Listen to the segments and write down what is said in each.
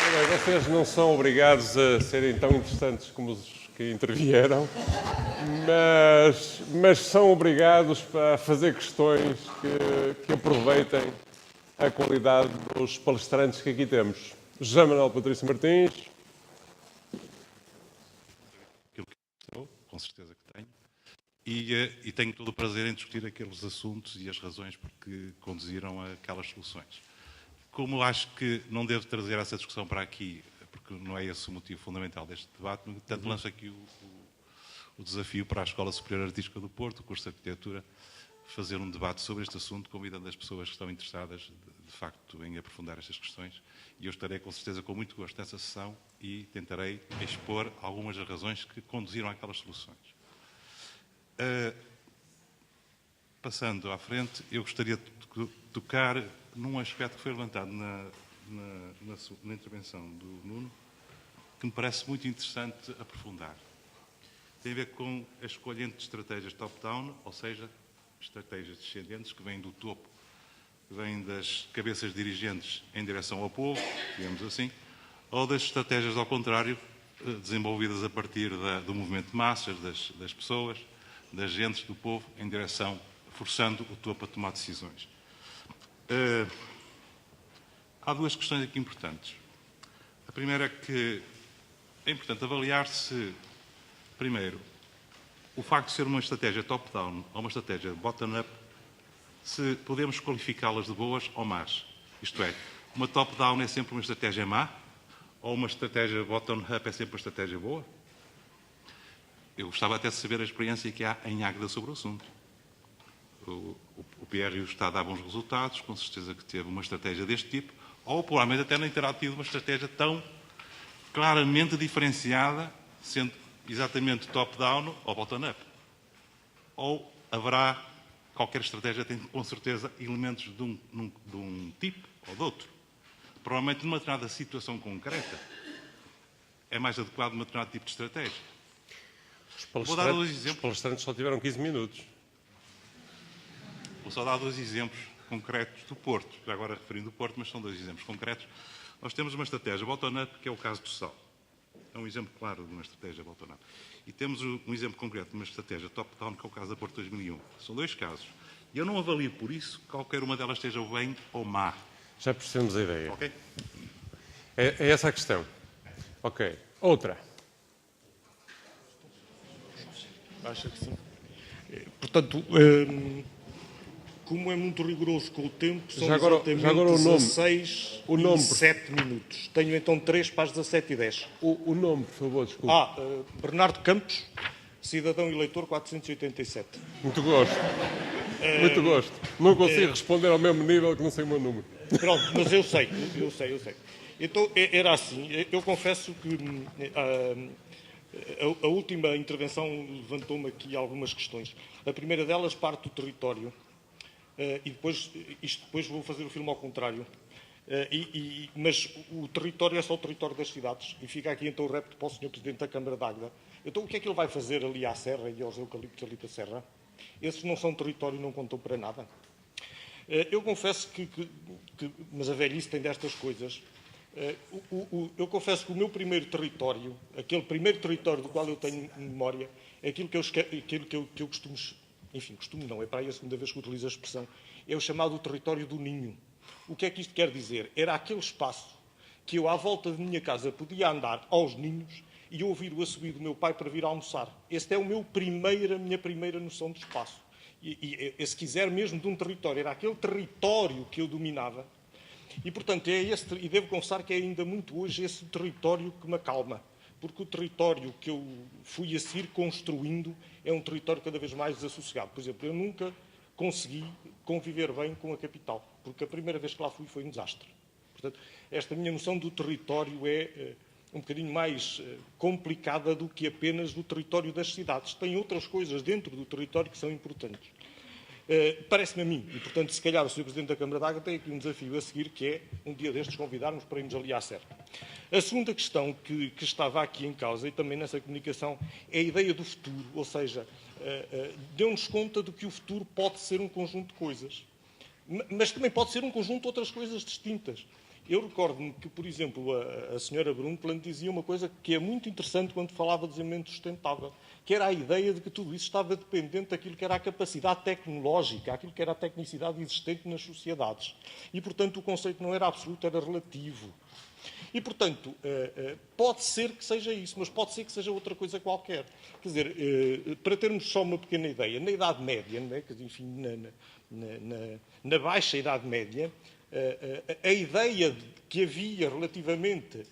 Vocês não são obrigados a serem tão interessantes como os que intervieram, mas são obrigados a fazer questões que aproveitem a qualidade dos palestrantes que aqui temos. José Manuel Patrício Martins. Aquilo que estou, com certeza que tenho. E tenho todo o prazer em discutir aqueles assuntos e as razões porque conduziram a aquelas soluções. Como acho que não devo trazer essa discussão para aqui, porque não é esse o motivo fundamental deste debate, portanto lanço aqui o desafio para a Escola Superior Artística do Porto, o curso de Arquitetura, fazer um debate sobre este assunto, convidando as pessoas que estão interessadas, de facto, em aprofundar estas questões. E eu estarei, com certeza, com muito gosto nessa sessão e tentarei expor algumas das razões que conduziram àquelas soluções. Passando à frente, eu gostaria de tocar num aspecto que foi levantado na intervenção do Nuno, que me parece muito interessante aprofundar. Tem a ver com a escolha entre estratégias top-down, ou seja, estratégias descendentes que vêm do topo, que vêm das cabeças dirigentes em direção ao povo, digamos assim, ou das estratégias ao contrário, desenvolvidas a partir do movimento de massas, das pessoas, das gentes do povo, em direção, forçando o topo a tomar decisões. Há duas questões aqui importantes. A primeira é que é importante avaliar se, primeiro, o facto de ser uma estratégia top-down ou uma estratégia bottom-up, se podemos qualificá-las de boas ou más. Isto é, uma top-down é sempre uma estratégia má ou uma estratégia bottom-up é sempre uma estratégia boa? Eu gostava até de saber a experiência que há em Águeda sobre o assunto. O PR e o Estado dá bons resultados, com certeza que teve uma estratégia deste tipo, ou provavelmente até nem terá tido uma estratégia tão claramente diferenciada, sendo exatamente top-down ou bottom-up. Ou haverá, qualquer estratégia tem com certeza elementos de um tipo ou de outro. Provavelmente numa determinada situação concreta é mais adequado uma determinado tipo de estratégia. Vou dar dois exemplos. Os palestrantes só tiveram 15 minutos. Vou só dar dois exemplos concretos do Porto, já agora referindo o Porto, mas são dois exemplos concretos. Nós temos uma estratégia bottom-up, que é o caso do Sal. É um exemplo claro de uma estratégia bottom-up. E temos um exemplo concreto de uma estratégia top-down, que é o caso da Porto 2001. São dois casos. E eu não avalio por isso que qualquer uma delas esteja bem ou má. Já percebemos a ideia. Ok? É essa a questão. Ok. Outra. Acha que sim. Portanto, como é muito rigoroso com o tempo, são exatamente já agora 16 e 7 minutos. Tenho então 3 para as 17h10. O nome, por favor, desculpe. Bernardo Campos, cidadão eleitor 487. Muito gosto. Muito gosto. Não consigo responder ao mesmo nível que não sei o meu número. Pronto, mas eu sei. Então, era assim, eu confesso que a última intervenção levantou-me aqui algumas questões. A primeira delas parte do território. E depois vou fazer o filme ao contrário. Mas o território é só o território das cidades. E fica aqui então o repto para o Sr. Presidente da Câmara de Águeda. Então o que é que ele vai fazer ali à Serra e aos eucaliptos ali da Serra? Esses não são território e não contam para nada. Eu confesso mas a velhice tem destas coisas. Eu confesso que o meu primeiro território, aquele primeiro território do qual eu tenho memória, é aquilo que eu costumo... Enfim, costumo não, é para aí a segunda vez que utilizo a expressão. É o chamado território do ninho. O que é que isto quer dizer? Era aquele espaço que eu, à volta de minha casa, podia andar aos ninhos e ouvir o assobio do meu pai para vir almoçar. Esta é a minha primeira noção de espaço. E se quiser mesmo de um território, era aquele território que eu dominava. E, portanto, e devo confessar que é ainda muito hoje esse território que me acalma. Porque o território que eu fui a seguir construindo é um território cada vez mais desassossegado. Por exemplo, eu nunca consegui conviver bem com a capital, porque a primeira vez que lá fui foi um desastre. Portanto, esta minha noção do território é um bocadinho mais complicada do que apenas do território das cidades. Tem outras coisas dentro do território que são importantes. Parece-me a mim, e portanto, se calhar o Sr. Presidente da Câmara de Águeda tem aqui um desafio a seguir, que é, um dia destes, convidarmos para irmos ali à Serra. A segunda questão que estava aqui em causa, e também nessa comunicação, é a ideia do futuro, ou seja, deu-nos conta de que o futuro pode ser um conjunto de coisas, mas também pode ser um conjunto de outras coisas distintas. Eu recordo-me que, por exemplo, a senhora Brundtland dizia uma coisa que é muito interessante quando falava de desenvolvimento sustentável, que era a ideia de que tudo isso estava dependente daquilo que era a capacidade tecnológica, aquilo que era a tecnicidade existente nas sociedades. E, portanto, o conceito não era absoluto, era relativo. E, portanto, pode ser que seja isso, mas pode ser que seja outra coisa qualquer. Quer dizer, para termos só uma pequena ideia, na Idade Média, né, enfim, na Baixa Idade Média, a ideia que havia relativamente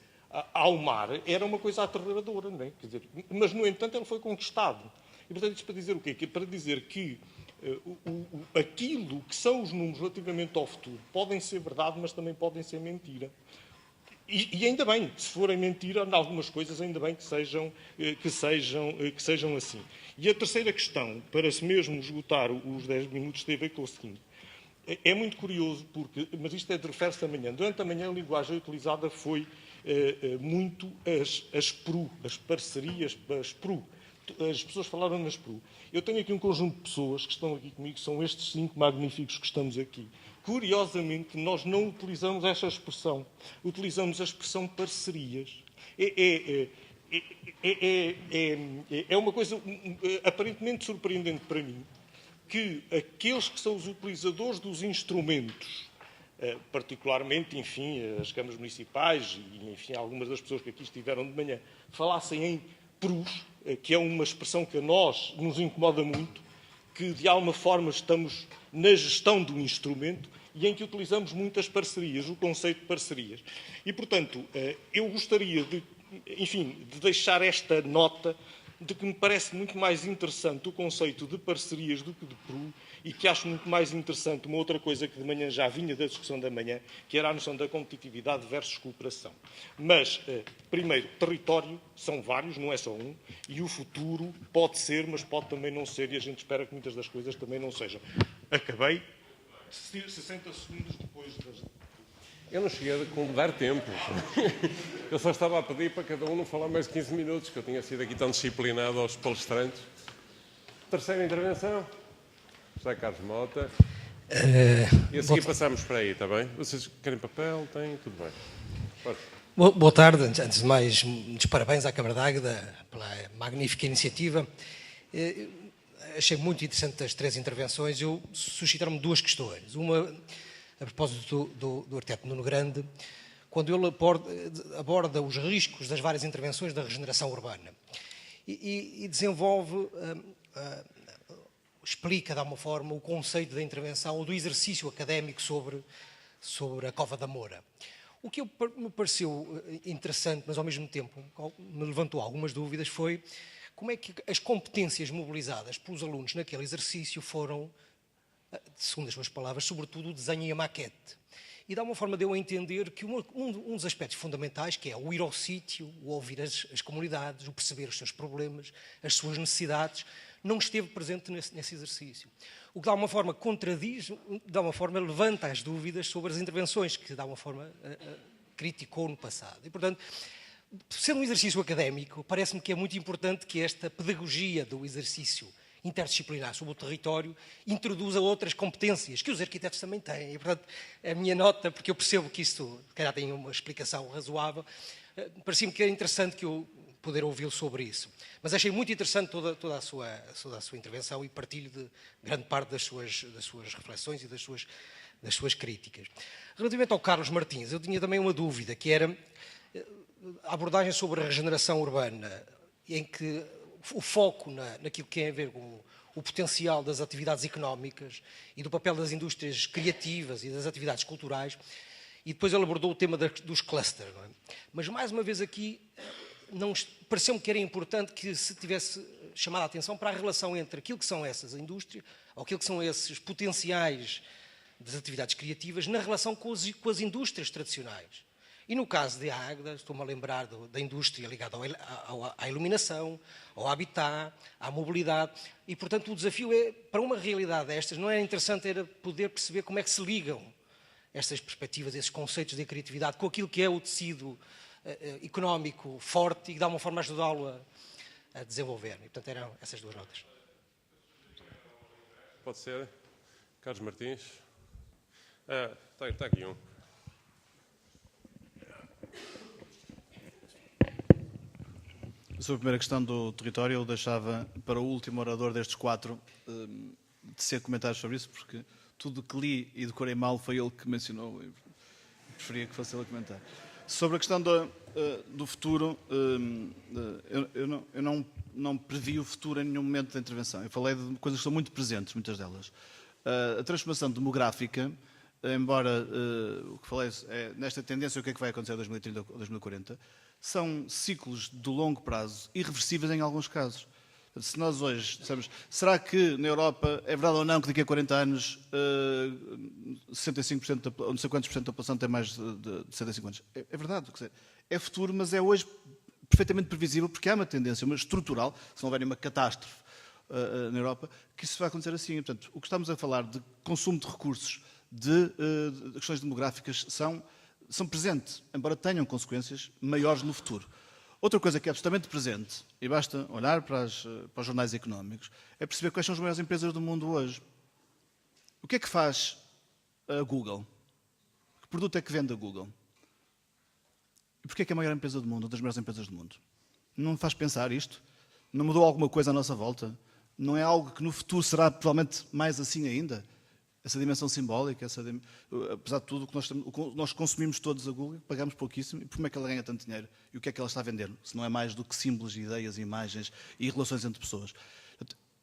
ao mar era uma coisa aterradora, não é? Quer dizer, mas, no entanto, ele foi conquistado. E, portanto, isto para dizer o quê? Para dizer que aquilo que são os números relativamente ao futuro podem ser verdade, mas também podem ser mentira. E ainda bem, se forem mentira, em algumas coisas, ainda bem que sejam assim. E a terceira questão, para se mesmo esgotar os 10 minutos, tem a ver com o seguinte. É muito curioso, mas isto refere-se à manhã. Durante a manhã, a linguagem utilizada foi muito as PRU, as parcerias, as PRU. As pessoas falaram nas PRU. Eu tenho aqui um conjunto de pessoas que estão aqui comigo, são estes 5 magníficos que estamos aqui. Curiosamente, nós não utilizamos esta expressão. Utilizamos a expressão parcerias. É uma coisa aparentemente surpreendente para mim que aqueles que são os utilizadores dos instrumentos, particularmente, enfim, as câmaras municipais e, enfim, algumas das pessoas que aqui estiveram de manhã, falassem em PRUs, que é uma expressão que a nós nos incomoda muito, que de alguma forma estamos na gestão do instrumento e em que utilizamos muitas parcerias, o conceito de parcerias. E, portanto, eu gostaria de deixar esta nota de que me parece muito mais interessante o conceito de parcerias do que de PRU e que acho muito mais interessante uma outra coisa que de manhã já vinha da discussão da manhã, que era a noção da competitividade versus cooperação. Mas, primeiro, território são vários, não é só um, e o futuro pode ser, mas pode também não ser, e a gente espera que muitas das coisas também não sejam. Acabei 60 segundos depois das... Eu não cheguei a dar tempo. Eu só estava a pedir para cada um não falar mais de 15 minutos, que eu tinha sido aqui tão disciplinado aos palestrantes. Terceira intervenção. José Carlos Mota. E a seguir passamos para aí, está bem? Vocês querem papel? Têm? Tudo bem. Pode. Boa tarde. Antes de mais, muitos parabéns à Câmara de Águeda pela magnífica iniciativa. Achei muito interessante as 3 intervenções. Suscitaram-me 2 questões. Uma, a propósito do arquiteto Nuno Grande, quando ele aborda os riscos das várias intervenções da regeneração urbana e desenvolve, explica de alguma forma o conceito da intervenção ou do exercício académico sobre a Cova da Moura. O que me pareceu interessante, mas ao mesmo tempo me levantou algumas dúvidas, foi como é que as competências mobilizadas pelos alunos naquele exercício foram, segundo as suas palavras, sobretudo o desenho e a maquete. E de alguma forma deu a entender que um dos aspectos fundamentais, que é o ir ao sítio, o ouvir as comunidades, o perceber os seus problemas, as suas necessidades, não esteve presente nesse exercício. O que de alguma forma contradiz, de alguma forma levanta as dúvidas sobre as intervenções que de alguma forma criticou no passado. E, portanto, sendo um exercício académico, parece-me que é muito importante que esta pedagogia do exercício interdisciplinar sobre o território introduza outras competências que os arquitetos também têm. E, portanto, a minha nota, porque eu percebo que isto, se calhar, tem uma explicação razoável, parecia-me que era interessante que eu poder ouvi-lo sobre isso. Mas achei muito interessante toda a sua intervenção e partilho de grande parte das suas reflexões e das suas críticas. Relativamente ao Carlos Martins, eu tinha também uma dúvida, que era a abordagem sobre a regeneração urbana, em que o foco naquilo que tem a ver com o potencial das atividades económicas e do papel das indústrias criativas e das atividades culturais, e depois ele abordou o tema dos clusters. Não é? Mas, mais uma vez aqui, pareceu-me que era importante que se tivesse chamado a atenção para a relação entre aquilo que são essas indústrias, ou aquilo que são esses potenciais das atividades criativas, na relação com as indústrias tradicionais. E no caso de Águeda, estou-me a lembrar da indústria ligada à iluminação, ao habitat, à mobilidade, e, portanto, o desafio é, para uma realidade destas, não era interessante era poder perceber como é que se ligam estas perspectivas, esses conceitos de criatividade, com aquilo que é o tecido económico forte e que, de alguma forma, ajudá-lo a desenvolver. E, portanto, eram essas 2 notas. Pode ser. Carlos Martins. Está aqui um. Sobre a primeira questão do território, eu deixava para o último orador destes 4 tecer comentários sobre isso, porque tudo que li e decorei mal foi ele que mencionou e preferia que fosse ele a comentar. Sobre a questão do futuro, eu não previ o futuro em nenhum momento da intervenção. Eu falei de coisas que são muito presentes, muitas delas. A transformação demográfica, embora o que falei é nesta tendência, o que é que vai acontecer em 2030 ou 2040, são ciclos de longo prazo, irreversíveis em alguns casos. Se nós hoje dissemos, será que na Europa é verdade ou não que daqui a 40 anos 65% ou não sei quantos por cento da população tem mais de 65 anos? É verdade, quer dizer, é futuro, mas é hoje perfeitamente previsível, porque há uma tendência, uma estrutural, se não houver nenhuma catástrofe na Europa, que isso vai acontecer assim. Portanto, o que estamos a falar de consumo de recursos, de questões demográficas, são presentes, embora tenham consequências maiores no futuro. Outra coisa que é absolutamente presente, e basta olhar para os jornais económicos, é perceber quais são as maiores empresas do mundo hoje. O que é que faz a Google? Que produto é que vende a Google? E porquê é que é a maior empresa do mundo, uma das maiores empresas do mundo? Não me faz pensar isto? Não mudou alguma coisa à nossa volta? Não é algo que no futuro será provavelmente mais assim ainda? Essa dimensão simbólica, apesar de tudo, o que nós consumimos todos a Google, pagamos pouquíssimo, e como é que ela ganha tanto dinheiro? E o que é que ela está a vender? Se não é mais do que símbolos, ideias, imagens e relações entre pessoas.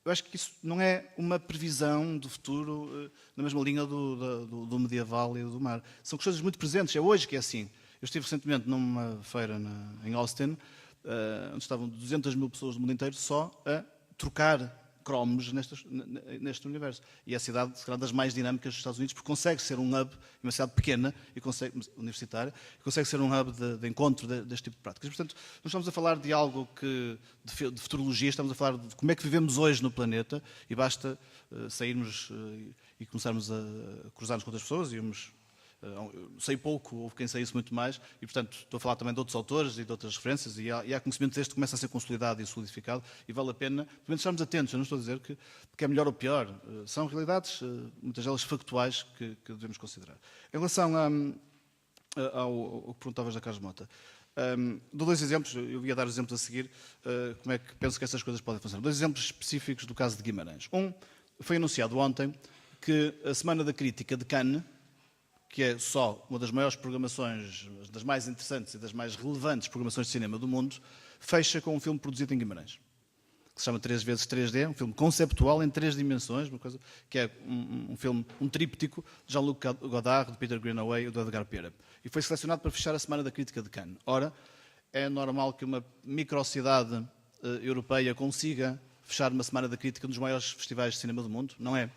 Eu acho que isso não é uma previsão do futuro na mesma linha do medieval e do mar. São coisas muito presentes, é hoje que é assim. Eu estive recentemente numa feira em Austin, onde estavam 200 mil pessoas do mundo inteiro só a trocar cromos neste universo. E é a cidade, se calhar, das mais dinâmicas dos Estados Unidos, porque consegue ser um hub, uma cidade pequena, universitária, e consegue ser um hub de encontro deste tipo de práticas. Portanto, não estamos a falar de algo de futurologia, estamos a falar de como é que vivemos hoje no planeta, e basta sairmos e começarmos a cruzar-nos com outras pessoas, e sei pouco, houve quem saísse muito mais, e portanto estou a falar também de outros autores e de outras referências, e há conhecimento deste que começa a ser consolidado e solidificado, e vale a pena, pelo menos, estarmos atentos. Eu não estou a dizer que é melhor ou pior, são realidades, muitas delas factuais, que devemos considerar. Em relação ao que perguntavas da Carlos Mota, dou 2 exemplos, eu ia dar os exemplos a seguir, como é que penso que essas coisas podem funcionar. 2 exemplos específicos do caso de Guimarães. Foi anunciado ontem que a Semana da Crítica de Cannes, que é só uma das maiores programações, das mais interessantes e das mais relevantes programações de cinema do mundo, fecha com um filme produzido em Guimarães, que se chama 3x3D, um filme conceptual em 3 dimensões, uma coisa que é um filme, um tríptico de Jean-Luc Godard, de Peter Greenaway e do Edgar Pera. E foi selecionado para fechar a Semana da Crítica de Cannes. Ora, é normal que uma microcidade europeia consiga fechar uma Semana da Crítica nos maiores festivais de cinema do mundo? Não é.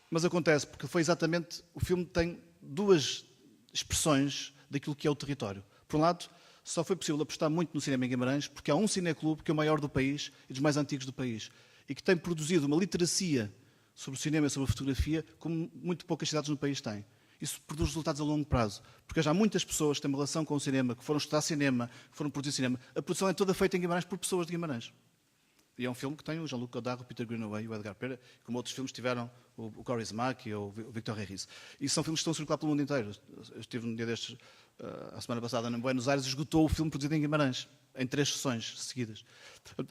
Mas acontece porque foi exatamente, o filme tem 2 expressões daquilo que é o território. Por um lado, só foi possível apostar muito no cinema em Guimarães porque há um cineclube que é o maior do país e dos mais antigos do país e que tem produzido uma literacia sobre o cinema e sobre a fotografia como muito poucas cidades no país têm. Isso produz resultados a longo prazo, porque já há muitas pessoas que têm uma relação com o cinema, que foram estudar cinema, que foram produzir cinema. A produção é toda feita em Guimarães por pessoas de Guimarães. E é um filme que tem o Jean-Luc Godard, o Peter Greenaway e o Edgar Pera, como outros filmes tiveram o Corey Smaki ou o Victor Harris. E são filmes que estão a circular pelo mundo inteiro. Eu estive num dia destes, a semana passada, em Buenos Aires, e esgotou o filme produzido em Guimarães, em 3 sessões seguidas.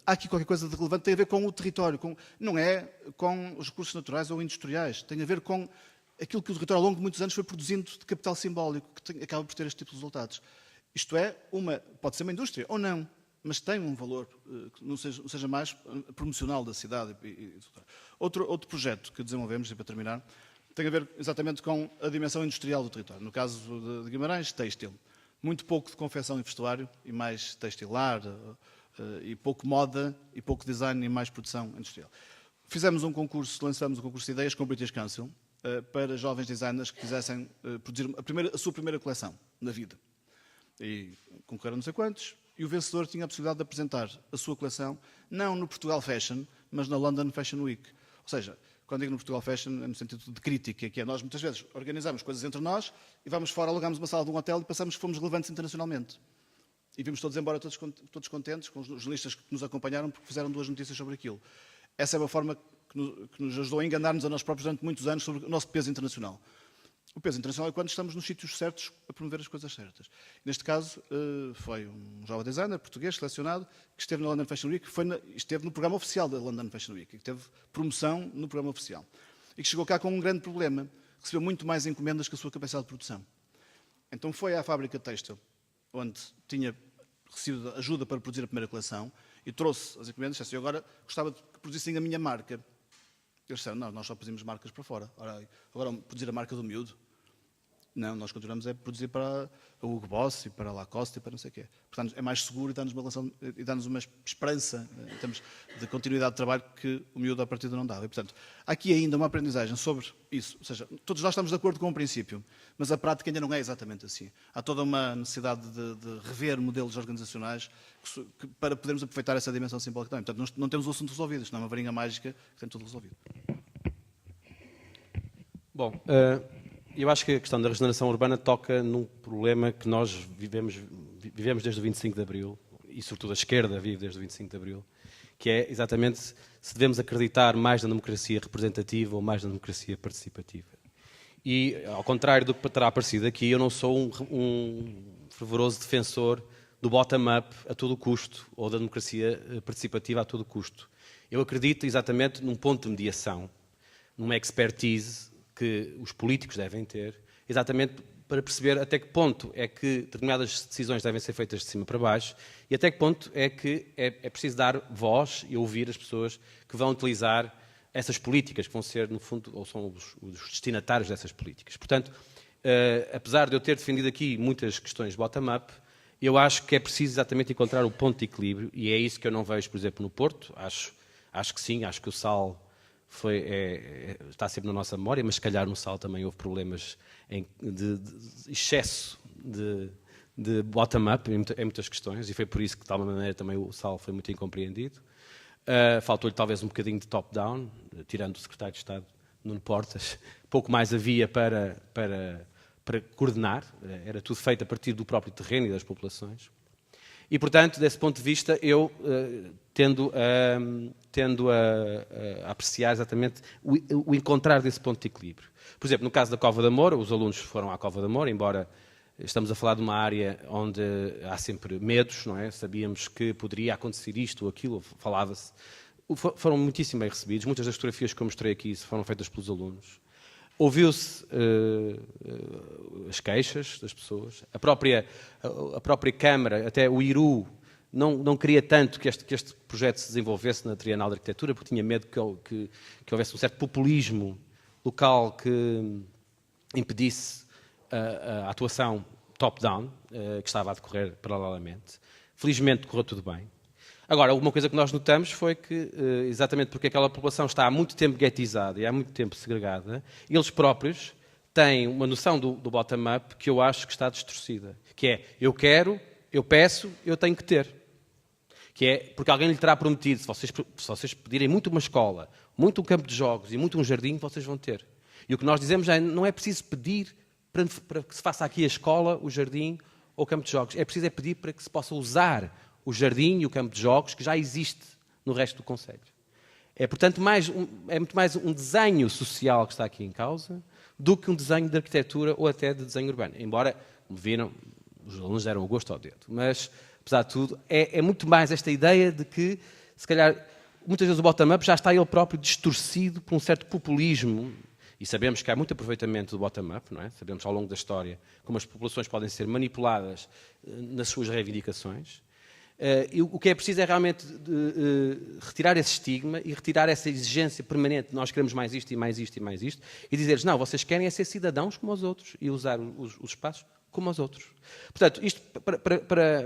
Há aqui qualquer coisa de relevante, tem a ver com o território, não é com os recursos naturais ou industriais, tem a ver com aquilo que o território ao longo de muitos anos foi produzindo de capital simbólico, que acaba por ter este tipo de resultados. Isto é, pode ser uma indústria ou não, mas tem um valor que não seja mais promocional da cidade. Outro projeto que desenvolvemos, e para terminar, tem a ver exatamente com a dimensão industrial do território. No caso de Guimarães, têxtil. Muito pouco de confecção e vestuário, e mais textilar, e pouco moda, e pouco design, e mais produção industrial. Fizemos um concurso, lançamos um concurso de ideias com o British Council para jovens designers que quisessem produzir a sua primeira coleção na vida. E concorreram não sei quantos, e o vencedor tinha a possibilidade de apresentar a sua coleção, não no Portugal Fashion, mas na London Fashion Week. Ou seja, quando digo no Portugal Fashion, é no sentido de crítica, que é nós muitas vezes organizamos coisas entre nós e vamos fora, alugamos uma sala de um hotel e passamos que fomos relevantes internacionalmente. E vimos todos embora todos contentes, com os jornalistas que nos acompanharam, porque fizeram 2 notícias sobre aquilo. Essa é uma forma que nos ajudou a enganar-nos a nós próprios durante muitos anos sobre o nosso peso internacional. O peso internacional é quando estamos nos sítios certos a promover as coisas certas. Neste caso, foi um jovem designer português selecionado que esteve na London Fashion Week, esteve no programa oficial da London Fashion Week, que teve promoção no programa oficial. E que chegou cá com um grande problema. Recebeu muito mais encomendas que a sua capacidade de produção. Então foi à fábrica têxtil, onde tinha recebido ajuda para produzir a primeira coleção, e trouxe as encomendas e disse: eu agora gostava de que produzissem a minha marca. Eles disseram: não, nós só produzimos marcas para fora. Agora produzir a marca do miúdo? Não, nós continuamos a produzir para a Hugo Boss e para a Lacoste e para não sei o quê. Portanto, é mais seguro e dá-nos uma esperança em termos de continuidade de trabalho que o miúdo à partida não dava. E, portanto, há aqui ainda uma aprendizagem sobre isso. Ou seja, todos nós estamos de acordo com o princípio, mas a prática ainda não é exatamente assim. Há toda uma necessidade de rever modelos organizacionais para podermos aproveitar essa dimensão simbólica também. Portanto, não temos o assunto resolvido. Isto não é uma varinha mágica que tem tudo resolvido. Bom, eu acho que a questão da regeneração urbana toca num problema que nós vivemos desde o 25 de Abril, e sobretudo a esquerda vive desde o 25 de Abril, que é exatamente se devemos acreditar mais na democracia representativa ou mais na democracia participativa. E, ao contrário do que terá aparecido aqui, eu não sou um fervoroso defensor do bottom-up a todo custo, ou da democracia participativa a todo custo. Eu acredito exatamente num ponto de mediação, numa expertise que os políticos devem ter, exatamente para perceber até que ponto é que determinadas decisões devem ser feitas de cima para baixo e até que ponto é que é preciso dar voz e ouvir as pessoas que vão utilizar essas políticas, que vão ser, no fundo, ou são os destinatários dessas políticas. Portanto, apesar de eu ter defendido aqui muitas questões bottom-up, eu acho que é preciso exatamente encontrar o ponto de equilíbrio, e é isso que eu não vejo, por exemplo, no Porto. Acho que sim, acho que o Sal está sempre na nossa memória, mas se calhar no Sal também houve problemas de excesso de bottom-up em muitas questões, e foi por isso que, de tal maneira, também o Sal foi muito incompreendido. Faltou-lhe talvez um bocadinho de top-down, tirando o secretário de Estado, Nuno Portas. Pouco mais havia para coordenar, era tudo feito a partir do próprio terreno e das populações. E, portanto, desse ponto de vista, eu tendo a apreciar exatamente o encontrar desse ponto de equilíbrio. Por exemplo, no caso da Cova da Moura, os alunos foram à Cova da Moura, embora estamos a falar de uma área onde há sempre medos, não é? Sabíamos que poderia acontecer isto ou aquilo, falava-se. Foram muitíssimo bem recebidos. Muitas das fotografias que eu mostrei aqui foram feitas pelos alunos. Ouviu-se as queixas das pessoas. A própria Câmara, até o IRU, não queria tanto que este projeto se desenvolvesse na Trienal de Arquitetura, porque tinha medo que houvesse um certo populismo local que impedisse a atuação top-down, que estava a decorrer paralelamente. Felizmente correu tudo bem. Agora, uma coisa que nós notamos foi que, exatamente porque aquela população está há muito tempo guetizada e há muito tempo segregada, eles próprios têm uma noção do bottom-up que eu acho que está distorcida. Que é, eu quero, eu peço, eu tenho que ter. Que é, porque alguém lhe terá prometido, se vocês pedirem muito uma escola, muito um campo de jogos e muito um jardim, vocês vão ter. E o que nós dizemos é, não é preciso pedir para que se faça aqui a escola, o jardim ou o campo de jogos. É preciso pedir para que se possa usar o jardim e o campo de jogos que já existe no resto do concelho. É, portanto, muito mais um desenho social que está aqui em causa do que um desenho de arquitetura ou até de desenho urbano. Embora, como viram, os alunos deram o gosto ao dedo. Mas, apesar de tudo, é muito mais esta ideia de que, se calhar, muitas vezes o bottom-up já está ele próprio distorcido por um certo populismo. E sabemos que há muito aproveitamento do bottom-up, não é? Sabemos ao longo da história como as populações podem ser manipuladas nas suas reivindicações. O que é preciso é realmente retirar esse estigma e retirar essa exigência permanente. Nós queremos mais isto e mais isto e mais isto. E dizer-lhes, não, vocês querem é ser cidadãos como os outros e usar os espaços como os outros. Portanto, isto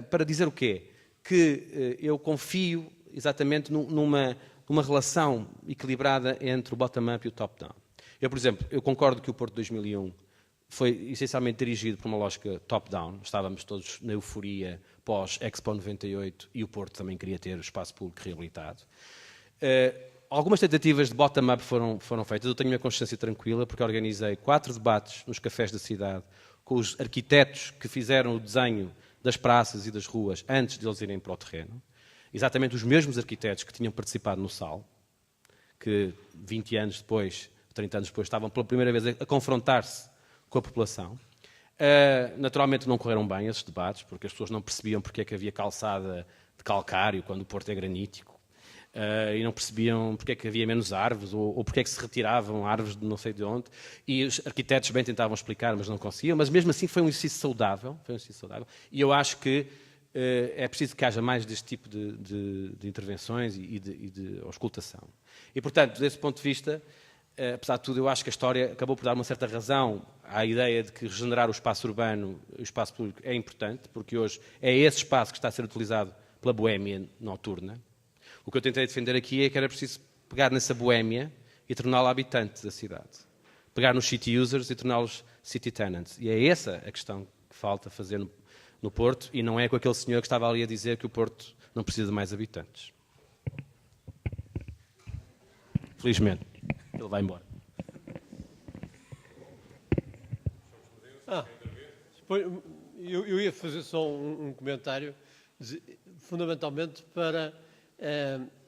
para dizer o quê? Que eu confio exatamente numa relação equilibrada entre o bottom-up e o top-down. Eu, por exemplo, eu concordo que o Porto 2001 foi essencialmente dirigido por uma lógica top-down. Estávamos todos na euforia pós-Expo 98 e o Porto também queria ter o espaço público reabilitado. Algumas tentativas de bottom-up foram feitas. Eu tenho uma consciência tranquila porque organizei 4 debates nos cafés da cidade com os arquitetos que fizeram o desenho das praças e das ruas antes de eles irem para o terreno. Exatamente os mesmos arquitetos que tinham participado no SAL, que 20 anos depois, 30 anos depois, estavam pela primeira vez a confrontar-se com a população. Naturalmente não correram bem esses debates, porque as pessoas não percebiam porque é que havia calçada de calcário quando o Porto é granítico, e não percebiam porque é que havia menos árvores, ou porque é que se retiravam árvores de não sei de onde, e os arquitetos bem tentavam explicar, mas não conseguiam, mas mesmo assim foi um exercício saudável, e eu acho que é preciso que haja mais deste tipo de intervenções e de auscultação. E, portanto, desse ponto de vista, apesar de tudo, eu acho que a história acabou por dar uma certa razão à ideia de que regenerar o espaço urbano, o espaço público, é importante, porque hoje é esse espaço que está a ser utilizado pela boémia noturna. O que eu tentei defender aqui é que era preciso pegar nessa boémia e torná-la habitante da cidade. Pegar nos city users e torná-los city tenants. E é essa a questão que falta fazer no Porto, e não é com aquele senhor que estava ali a dizer que o Porto não precisa de mais habitantes. Felizmente. Ele vai embora. Eu ia fazer só um comentário, fundamentalmente para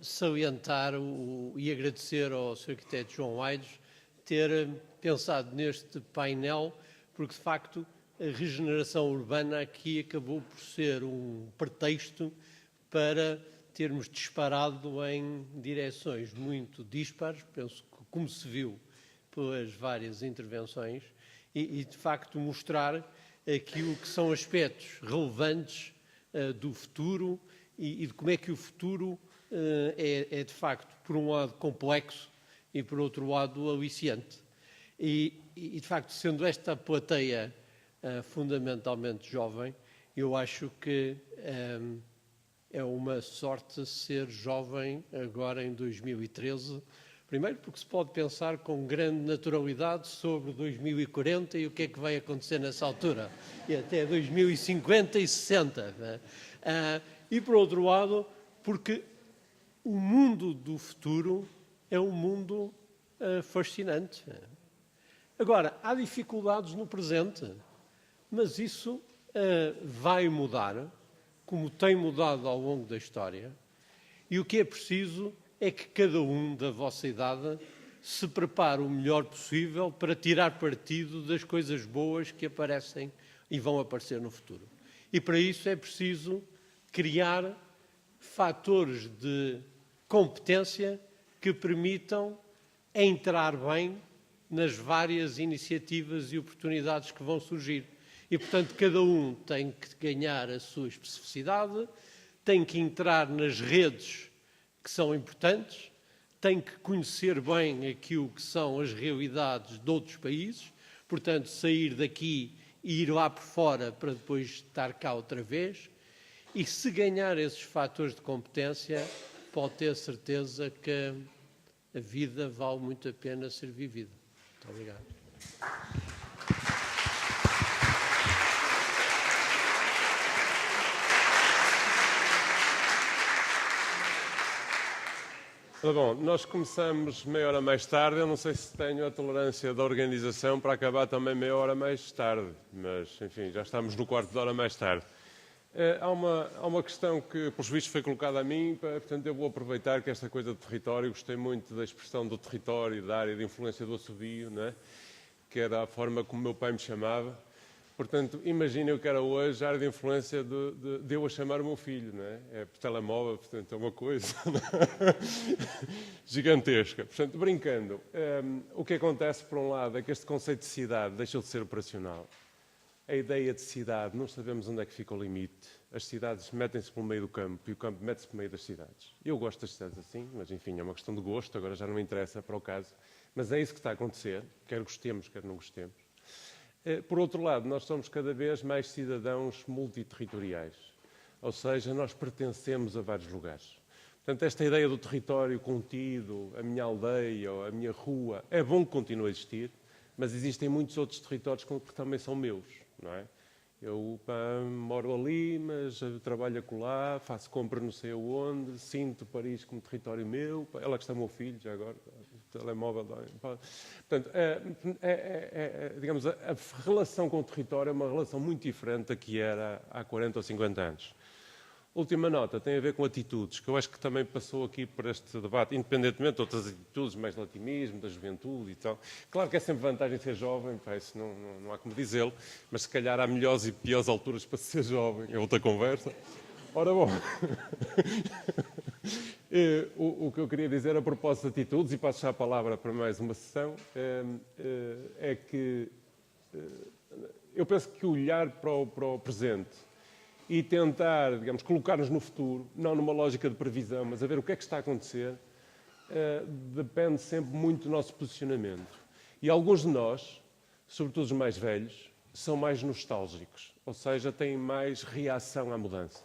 salientar e agradecer ao Sr. Arquiteto João Aires ter pensado neste painel, porque de facto a regeneração urbana aqui acabou por ser um pretexto para termos disparado em direções muito dispares, penso que como se viu pelas várias intervenções, e de facto mostrar aquilo que são aspectos relevantes do futuro e de como é que o futuro é de facto, por um lado, complexo e, por outro lado, aliciante. E de facto, sendo esta a plateia fundamentalmente jovem, eu acho que é uma sorte ser jovem agora em 2013. Primeiro porque se pode pensar com grande naturalidade sobre 2040 e o que é que vai acontecer nessa altura, e até 2050 e 60. Né? E por outro lado, porque o mundo do futuro é um mundo fascinante. Agora, há dificuldades no presente, mas isso vai mudar, como tem mudado ao longo da história, e o que é preciso é que cada um da vossa idade se prepare o melhor possível para tirar partido das coisas boas que aparecem e vão aparecer no futuro. E para isso é preciso criar fatores de competência que permitam entrar bem nas várias iniciativas e oportunidades que vão surgir. E, portanto, cada um tem que ganhar a sua especificidade, tem que entrar nas redes que são importantes, tem que conhecer bem aquilo que são as realidades de outros países, portanto, sair daqui e ir lá por fora para depois estar cá outra vez. E se ganhar esses fatores de competência, pode ter certeza que a vida vale muito a pena ser vivida. Muito obrigado. Bom, nós começamos meia hora mais tarde. Eu não sei se tenho a tolerância da organização para acabar também meia hora mais tarde, mas, enfim, já estamos no quarto de hora mais tarde. Há uma questão que, pelos vistos, foi colocada a mim, portanto, eu vou aproveitar que esta coisa de território, gostei muito da expressão do território, da área de influência do assobio, não é? Que era a forma como meu pai me chamava. Portanto, imaginem o que era hoje a área de influência de eu a chamar o meu filho, não é? É por telemóvel, portanto, é uma coisa gigantesca. Portanto, brincando, o que acontece, por um lado, é que este conceito de cidade deixa de ser operacional. A ideia de cidade, não sabemos onde é que fica o limite. As cidades metem-se pelo meio do campo e o campo mete-se pelo meio das cidades. Eu gosto das cidades assim, mas, enfim, é uma questão de gosto, agora já não me interessa para o caso. Mas é isso que está a acontecer, quer gostemos, quer não gostemos. Por outro lado, nós somos cada vez mais cidadãos multiterritoriais, ou seja, nós pertencemos a vários lugares. Portanto, esta ideia do território contido, a minha aldeia ou a minha rua, é bom que continue a existir, mas existem muitos outros territórios que também são meus, não é? Eu moro ali, mas trabalho acolá, faço compra não sei aonde, sinto Paris como território meu, ela que está meu filho já agora, telemóvel. Portanto, digamos, a relação com o território é uma relação muito diferente da que era há 40 ou 50 anos. Última nota, tem a ver com atitudes, que eu acho que também passou aqui por este debate, independentemente de outras atitudes, mais do otimismo, da juventude e tal. Claro que é sempre vantagem ser jovem, pá, isso não há como dizê-lo, mas se calhar há melhores e piores alturas para ser jovem, é outra conversa. Ora bom, o que eu queria dizer a propósito de atitudes, e passo já a palavra para mais uma sessão, é que eu penso que olhar para o presente e tentar, digamos, colocar-nos no futuro, não numa lógica de previsão, mas a ver o que é que está a acontecer, depende sempre muito do nosso posicionamento. E alguns de nós, sobretudo os mais velhos, são mais nostálgicos, ou seja, têm mais reação à mudança.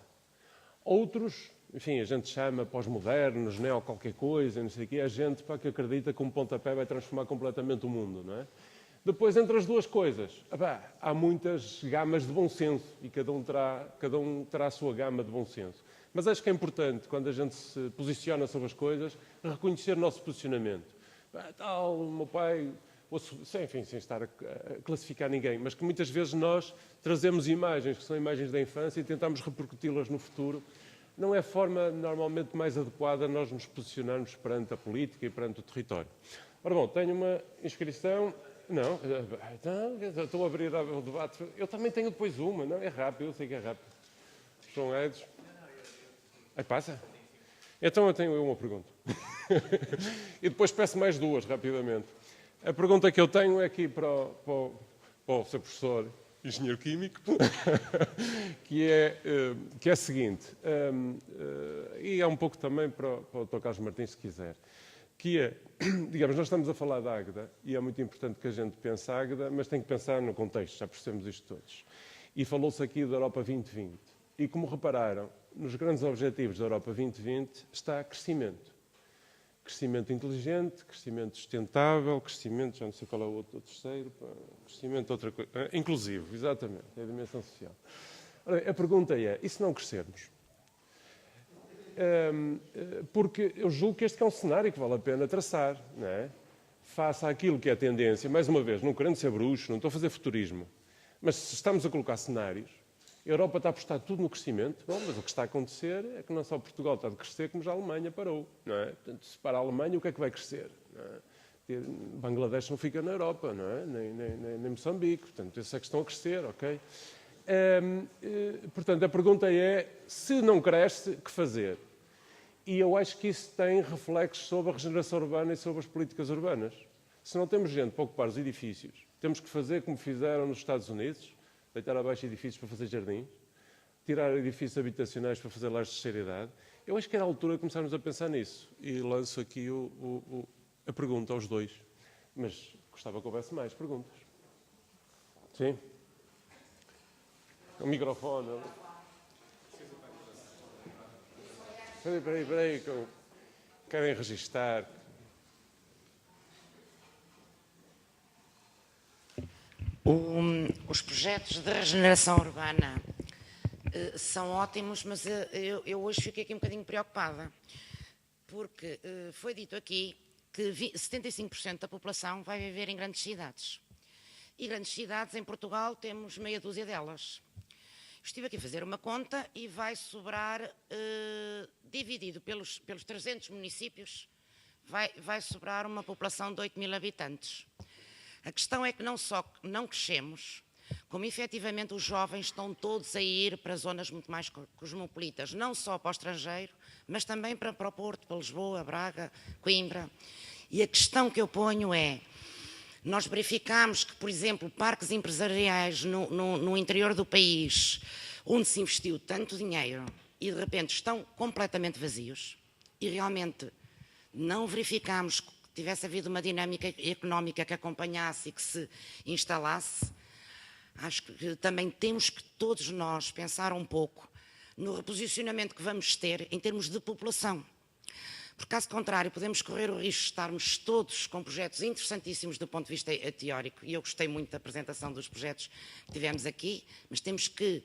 Outros, enfim, a gente chama pós-modernos, neo qualquer coisa, não sei o quê, a gente que acredita que um pontapé vai transformar completamente o mundo, não é? Depois, entre as duas coisas, há muitas gamas de bom senso e cada um terá a sua gama de bom senso. Mas acho que é importante, quando a gente se posiciona sobre as coisas, reconhecer o nosso posicionamento. Tal, o meu pai, enfim, sem estar a classificar ninguém, mas que muitas vezes nós trazemos imagens que são imagens da infância e tentamos repercuti-las no futuro. Não é a forma, normalmente, mais adequada nós nos posicionarmos perante a política e perante o território. Ora bom, tenho uma inscrição... Não, estou a abrir o debate. Eu também tenho depois uma, não? É rápido, eu sei que é rápido. João Edes. Aí passa? Então eu tenho uma pergunta. E depois peço mais duas, rapidamente. A pergunta que eu tenho é aqui para o seu professor engenheiro químico, que é a seguinte, e é um pouco também para o Dr. Carlos Martins, se quiser. Que é, digamos, nós estamos a falar da Águeda e é muito importante que a gente pense a Águeda, mas tem que pensar no contexto, já percebemos isto todos. E falou-se aqui da Europa 2020. E como repararam, nos grandes objetivos da Europa 2020 está crescimento. Crescimento inteligente, crescimento sustentável, crescimento, já não sei qual é o terceiro, crescimento outra coisa, inclusivo, exatamente, é a dimensão social. Ora, a pergunta é, e se não crescermos? Porque eu julgo que este é um cenário que vale a pena traçar, não é? Face àquilo que é a tendência, mais uma vez, não querendo ser bruxo, não estou a fazer futurismo, mas se estamos a colocar cenários, a Europa está a apostar tudo no crescimento, bom, mas o que está a acontecer é que não só Portugal está a crescer, como já a Alemanha parou, não é? Portanto, se para a Alemanha, o que é que vai crescer? Não é? Bangladesh não fica na Europa, não é? Nem Moçambique, portanto, esses é que estão a crescer, ok? Portanto, a pergunta é, se não cresce, que fazer? E eu acho que isso tem reflexos sobre a regeneração urbana e sobre as políticas urbanas. Se não temos gente para ocupar os edifícios, temos que fazer como fizeram nos Estados Unidos, deitar abaixo edifícios para fazer jardins, tirar edifícios habitacionais para fazer lares de terceira idade. Eu acho que era a altura de começarmos a pensar nisso. E lanço aqui a pergunta aos dois. Mas gostava que houvesse mais perguntas. Sim? O microfone. Espera aí, que eu querem registar. Os projetos de regeneração urbana são ótimos, mas eu hoje fiquei aqui um bocadinho preocupada, porque foi dito aqui que 75% da população vai viver em grandes cidades. E grandes cidades, em Portugal, temos meia dúzia delas. Estive aqui a fazer uma conta e vai sobrar, dividido pelos 300 municípios, vai sobrar uma população de 8.000 habitantes. A questão é que não só não crescemos, como efetivamente os jovens estão todos a ir para zonas muito mais cosmopolitas, não só para o estrangeiro, mas também para o Porto, para Lisboa, Braga, Coimbra. E a questão que eu ponho é, nós verificamos que, por exemplo, parques empresariais no interior do país, onde se investiu tanto dinheiro e de repente estão completamente vazios e realmente não verificamos que tivesse havido uma dinâmica económica que acompanhasse e que se instalasse, acho que também temos que todos nós pensar um pouco no reposicionamento que vamos ter em termos de população. Por caso contrário, podemos correr o risco de estarmos todos com projetos interessantíssimos do ponto de vista teórico, e eu gostei muito da apresentação dos projetos que tivemos aqui, mas temos que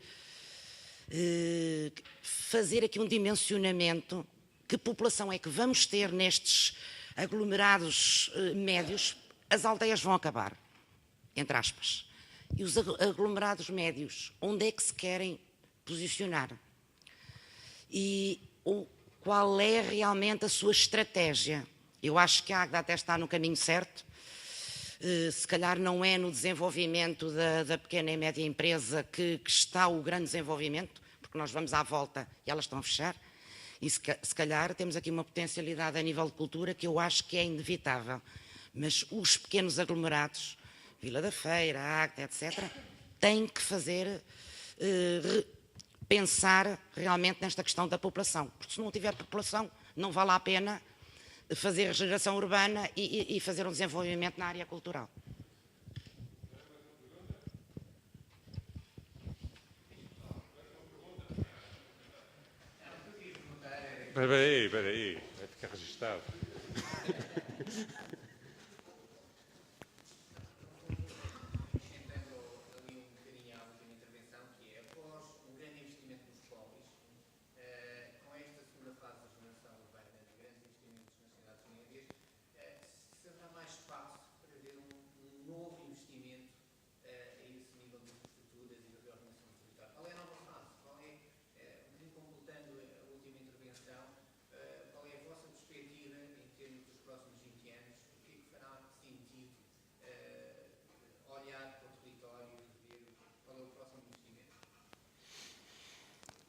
fazer aqui um dimensionamento, que população é que vamos ter nestes aglomerados médios. As aldeias vão acabar, entre aspas, e os aglomerados médios, onde é que se querem posicionar? e qual é realmente a sua estratégia. Eu acho que a Águeda até está no caminho certo. Se calhar não é no desenvolvimento da pequena e média empresa que está o grande desenvolvimento, porque nós vamos à volta e elas estão a fechar. E se calhar temos aqui uma potencialidade a nível de cultura que eu acho que é inevitável. Mas os pequenos aglomerados, Vila da Feira, Águeda, etc., têm que fazer, pensar realmente nesta questão da população. Porque se não tiver população, não vale a pena fazer regeneração urbana e fazer um desenvolvimento na área cultural. Espera aí, vai ficar registado.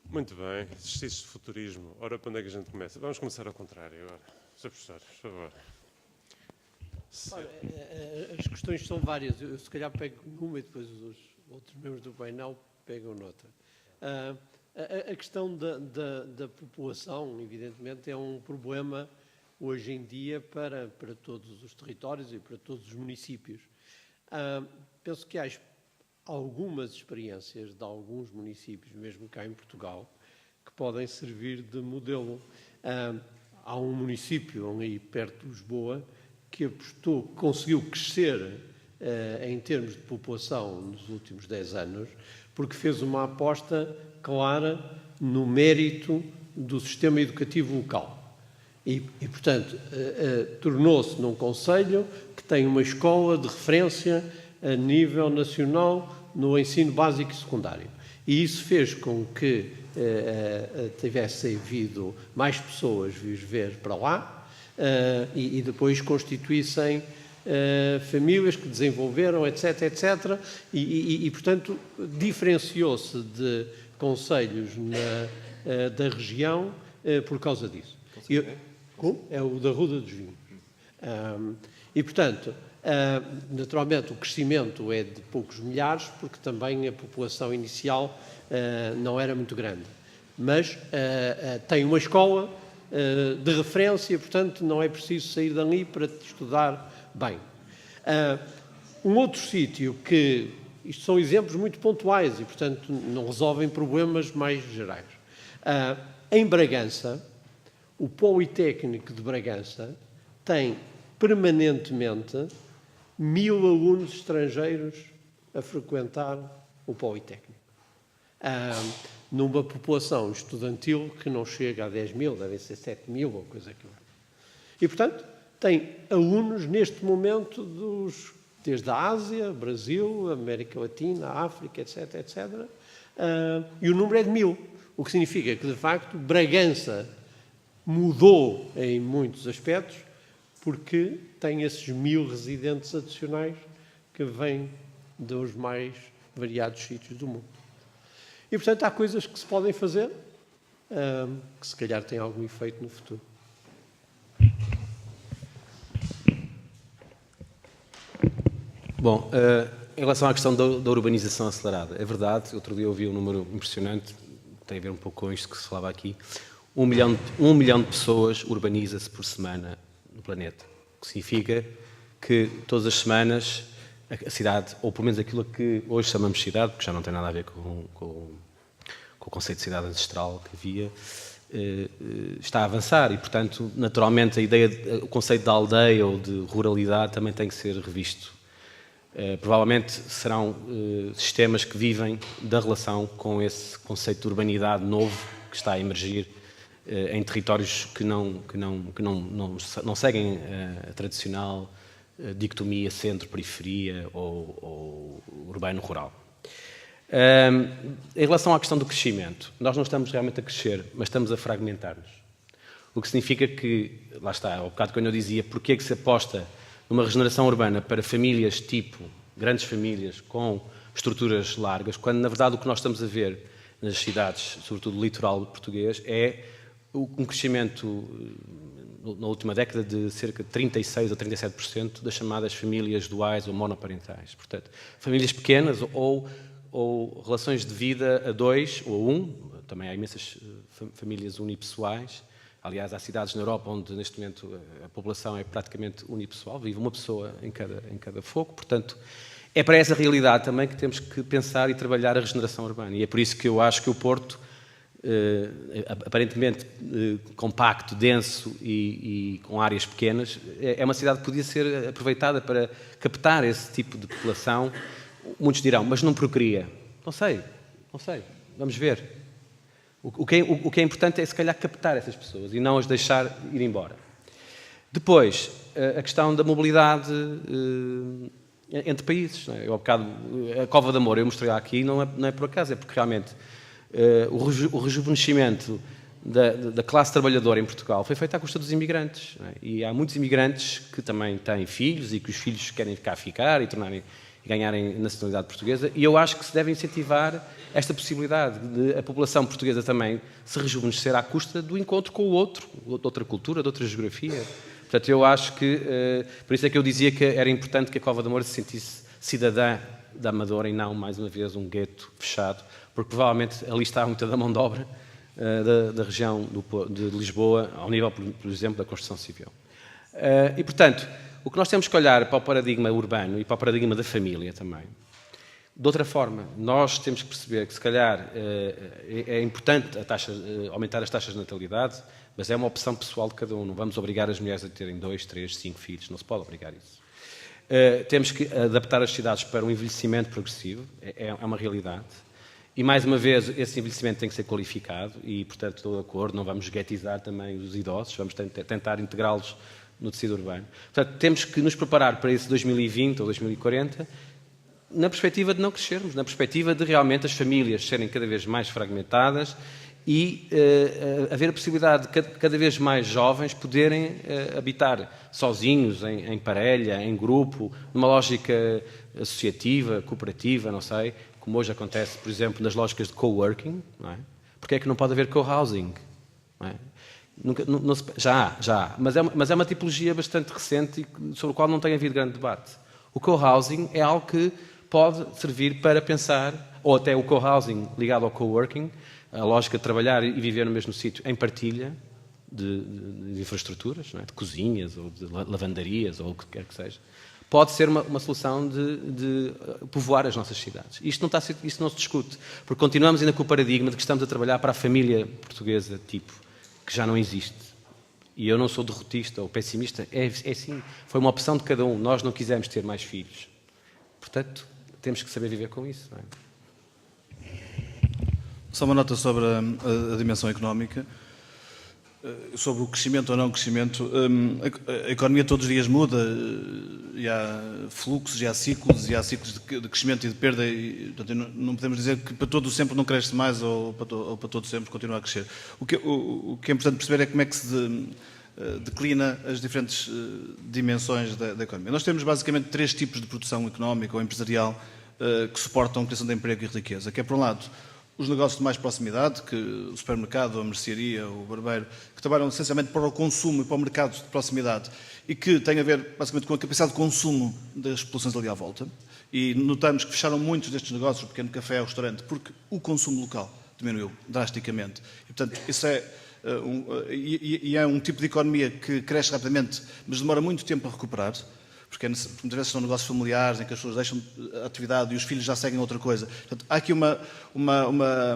Muito bem, exercício de futurismo. Ora, para onde é que a gente começa? Vamos começar ao contrário agora. Sr. Professor, por favor. As questões são várias. Eu se calhar pego uma e depois os outros membros do painel pegam noutra. A questão da população, evidentemente, é um problema hoje em dia para todos os territórios e para todos os municípios. Penso que há algumas experiências de alguns municípios, mesmo cá em Portugal, que podem servir de modelo. Há um município ali perto de Lisboa que conseguiu crescer em termos de população nos últimos 10 anos, porque fez uma aposta clara no mérito do sistema educativo local. E portanto, tornou-se num concelho que tem uma escola de referência a nível nacional no ensino básico e secundário. E isso fez com que tivesse havido mais pessoas viver para lá e depois constituíssem famílias que desenvolveram, etc., etc. E portanto, diferenciou-se de concelhos da região por causa disso. É o da Ruda dos Vinhos. E portanto, naturalmente, o crescimento é de poucos milhares, porque também a população inicial não era muito grande. Mas tem uma escola de referência, portanto, não é preciso sair dali para estudar bem. Um outro sítio que... Isto são exemplos muito pontuais e, portanto, não resolvem problemas mais gerais. Em Bragança, o Politécnico de Bragança tem permanentemente 1000 alunos estrangeiros a frequentar o Politécnico. Numa população estudantil que não chega a 10.000, devem ser 7.000 ou coisa que vai. E, portanto, tem alunos neste momento desde a Ásia, Brasil, América Latina, África, etc., etc. E o número é de 1000, o que significa que, de facto, Bragança mudou em muitos aspectos, porque tem esses 1000 residentes adicionais que vêm dos mais variados sítios do mundo. E, portanto, há coisas que se podem fazer que, se calhar, têm algum efeito no futuro. Bom, em relação à questão da urbanização acelerada, é verdade, outro dia eu ouvi um número impressionante, tem a ver um pouco com isto que se falava aqui, 1 milhão de pessoas urbaniza-se por semana no planeta, o que significa que todas as semanas a cidade, ou pelo menos aquilo que hoje chamamos cidade, porque já não tem nada a ver com o conceito de cidade ancestral que havia, está a avançar e, portanto, naturalmente o conceito de aldeia ou de ruralidade também tem que ser revisto. Provavelmente serão sistemas que vivem da relação com esse conceito de urbanidade novo que está a emergir em territórios que não seguem a tradicional dicotomia centro-periferia ou urbano-rural. Em relação à questão do crescimento, nós não estamos realmente a crescer, mas estamos a fragmentar-nos. O que significa que, lá está, ao bocado quando eu dizia porque é que se aposta numa regeneração urbana para famílias tipo, grandes famílias com estruturas largas, quando na verdade o que nós estamos a ver nas cidades, sobretudo do litoral português, é um crescimento na última década de cerca de 36% a 37% das chamadas famílias duais ou monoparentais. Portanto, famílias pequenas ou relações de vida a dois ou a um, também há imensas famílias unipessoais. Aliás, há cidades na Europa onde, neste momento, a população é praticamente unipessoal, vive uma pessoa em cada foco. Portanto, é para essa realidade também que temos que pensar e trabalhar a regeneração urbana. E é por isso que eu acho que o Porto, aparentemente compacto, denso e com áreas pequenas, é uma cidade que podia ser aproveitada para captar esse tipo de população. Muitos dirão, mas não procria. Não sei. Vamos ver. O que é importante é, se calhar, captar essas pessoas e não as deixar ir embora. Depois, a questão da mobilidade entre países. Não é? Eu, há bocado, a Cova da Moura, eu mostrei aqui, não é por acaso, é porque realmente o rejuvenescimento da classe trabalhadora em Portugal foi feito à custa dos imigrantes. Não é? E há muitos imigrantes que também têm filhos e que os filhos querem ficar e ganharem nacionalidade portuguesa, e eu acho que se deve incentivar esta possibilidade de a população portuguesa também se rejuvenescer à custa do encontro com o outro, de outra cultura, de outra geografia. Portanto, eu acho que, por isso é que eu dizia que era importante que a Cova da Moura se sentisse cidadã da Amadora e não, mais uma vez, um gueto fechado, porque provavelmente ali está muita da mão de obra da região de Lisboa, ao nível, por exemplo, da construção civil. E, portanto, o que nós temos que olhar para o paradigma urbano e para o paradigma da família também. De outra forma, nós temos que perceber que, se calhar, é importante aumentar as taxas de natalidade, mas é uma opção pessoal de cada um. Não vamos obrigar as mulheres a terem 2, 3, 5 filhos. Não se pode obrigar isso. Temos que adaptar as cidades para um envelhecimento progressivo. É uma realidade. E, mais uma vez, esse envelhecimento tem que ser qualificado e, portanto, estou de acordo, não vamos guetizar também os idosos, vamos tentar integrá-los no tecido urbano. Portanto, temos que nos preparar para esse 2020 ou 2040 na perspectiva de não crescermos, na perspectiva de realmente as famílias serem cada vez mais fragmentadas e haver a possibilidade de cada vez mais jovens poderem habitar sozinhos, em parelha, em grupo, numa lógica associativa, cooperativa, não sei, como hoje acontece, por exemplo, nas lógicas de coworking, não é? Porque é que não pode haver co-housing? Não é? Já há, mas é uma tipologia bastante recente e sobre a qual não tem havido grande debate. O co-housing é algo que pode servir para pensar, ou até o co-housing ligado ao co-working, a lógica de trabalhar e viver no mesmo sítio em partilha de infraestruturas, não é? De cozinhas ou de lavandarias ou o que quer que seja, pode ser uma solução de povoar as nossas cidades. Isto não se discute, porque continuamos ainda com o paradigma de que estamos a trabalhar para a família portuguesa tipo, que já não existe. E eu não sou derrotista ou pessimista, é assim, foi uma opção de cada um, nós não quisemos ter mais filhos. Portanto, temos que saber viver com isso. Não é? Só uma nota sobre a dimensão económica, sobre o crescimento ou não crescimento. A economia todos os dias muda, e há fluxos, e há ciclos de crescimento e de perda, e portanto, não podemos dizer que para todo sempre não cresce mais ou para todo sempre continua a crescer. O que é importante perceber é como é que se declina as diferentes dimensões da economia. Nós temos basicamente 3 tipos de produção económica ou empresarial que suportam a criação de emprego e riqueza, que é, por um lado, os negócios de mais proximidade, que o supermercado, a mercearia, o barbeiro, que trabalham essencialmente para o consumo e para o mercado de proximidade e que têm a ver, basicamente, com a capacidade de consumo das populações ali à volta. E notamos que fecharam muitos destes negócios, o pequeno café, o restaurante, porque o consumo local diminuiu drasticamente. E, portanto, isso é um tipo de economia que cresce rapidamente, mas demora muito tempo a recuperar. Porque muitas vezes são negócios familiares em que as pessoas deixam a atividade e os filhos já seguem outra coisa. Portanto, há aqui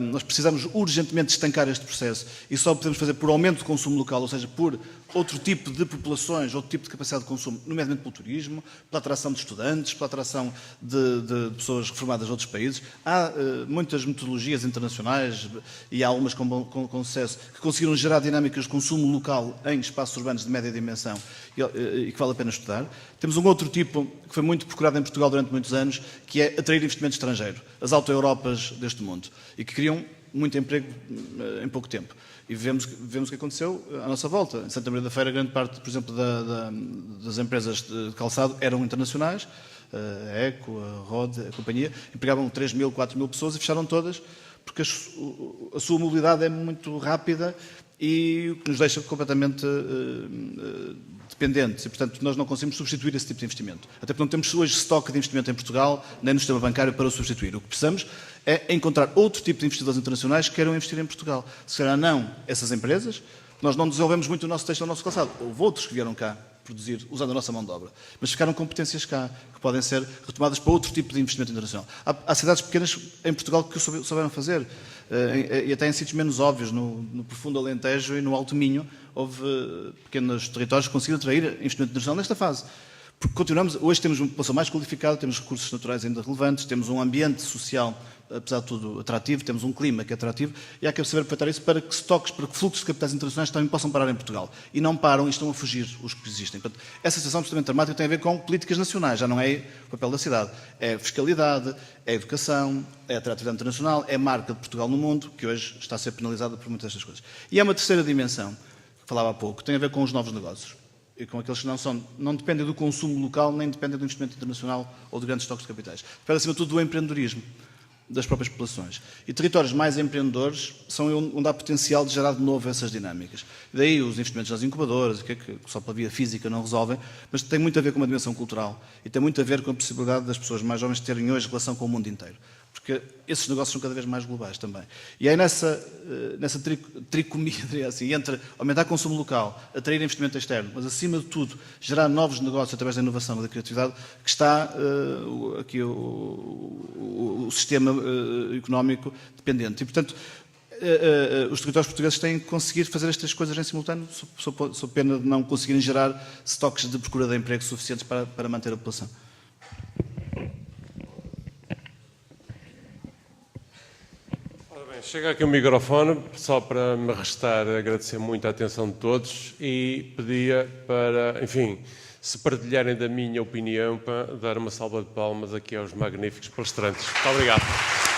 nós precisamos urgentemente estancar este processo e só podemos fazer por aumento de consumo local, ou seja, por outro tipo de populações, outro tipo de capacidade de consumo, nomeadamente pelo turismo, pela atração de estudantes, pela atração de pessoas reformadas de outros países. Há muitas metodologias internacionais e há algumas com sucesso que conseguiram gerar dinâmicas de consumo local em espaços urbanos de média dimensão e que vale a pena estudar. Temos um outro tipo que foi muito procurado em Portugal durante muitos anos, que é atrair investimento estrangeiro, as auto-Europas deste mundo, e que criam muito emprego em pouco tempo. E vemos o que aconteceu à nossa volta. Em Santa Maria da Feira, grande parte, por exemplo, das empresas de calçado eram internacionais, a Eco, a Rod, a companhia, empregavam 3.000, 4.000 pessoas e fecharam todas, porque a sua mobilidade é muito rápida e o que nos deixa completamente dependentes. E, portanto, nós não conseguimos substituir esse tipo de investimento. Até porque não temos hoje estoque de investimento em Portugal, nem no sistema bancário para o substituir. O que precisamos é encontrar outro tipo de investidores internacionais que queiram investir em Portugal. Se calhar não essas empresas, nós não desenvolvemos muito o nosso texto, o nosso calçado. Houve outros que vieram cá produzir, usando a nossa mão de obra. Mas ficaram competências cá, que podem ser retomadas para outro tipo de investimento internacional. Há cidades pequenas em Portugal que o souberam fazer, e até em sítios menos óbvios, no profundo Alentejo e no Alto Minho, houve pequenos territórios que conseguiram atrair investimento internacional nesta fase. Porque continuamos, hoje temos uma população mais qualificada, temos recursos naturais ainda relevantes, temos um ambiente social, apesar de tudo, atrativo, temos um clima que é atrativo, e há que saber aproveitar isso para que stocks, para que fluxos de capitais internacionais também possam parar em Portugal. E não param e estão a fugir os que existem. Portanto, essa situação absolutamente dramática tem a ver com políticas nacionais, já não é o papel da cidade. É fiscalidade, é educação, é atratividade internacional, é marca de Portugal no mundo, que hoje está a ser penalizada por muitas destas coisas. E há uma terceira dimensão, que falava há pouco, que tem a ver com os novos negócios. E com aqueles que não dependem do consumo local, nem dependem do investimento internacional ou de grandes estoques de capitais. Depende, acima de tudo, do empreendedorismo das próprias populações. E territórios mais empreendedores são onde há potencial de gerar de novo essas dinâmicas. Daí os investimentos nas incubadoras, que só pela via física não resolvem, mas tem muito a ver com uma dimensão cultural e tem muito a ver com a possibilidade das pessoas mais jovens terem hoje relação com o mundo inteiro. Porque esses negócios são cada vez mais globais também. E é nessa tricomia, assim, entre aumentar o consumo local, atrair investimento externo, mas acima de tudo gerar novos negócios através da inovação e da criatividade, que está aqui o sistema económico dependente. E, portanto, os territórios portugueses têm que conseguir fazer estas coisas em simultâneo, sob pena de não conseguirem gerar estoques de procura de emprego suficientes para manter a população. Chega aqui o microfone, só para me restar agradecer muito a atenção de todos e pedia para, enfim, se partilharem da minha opinião, para dar uma salva de palmas aqui aos magníficos palestrantes. Muito obrigado.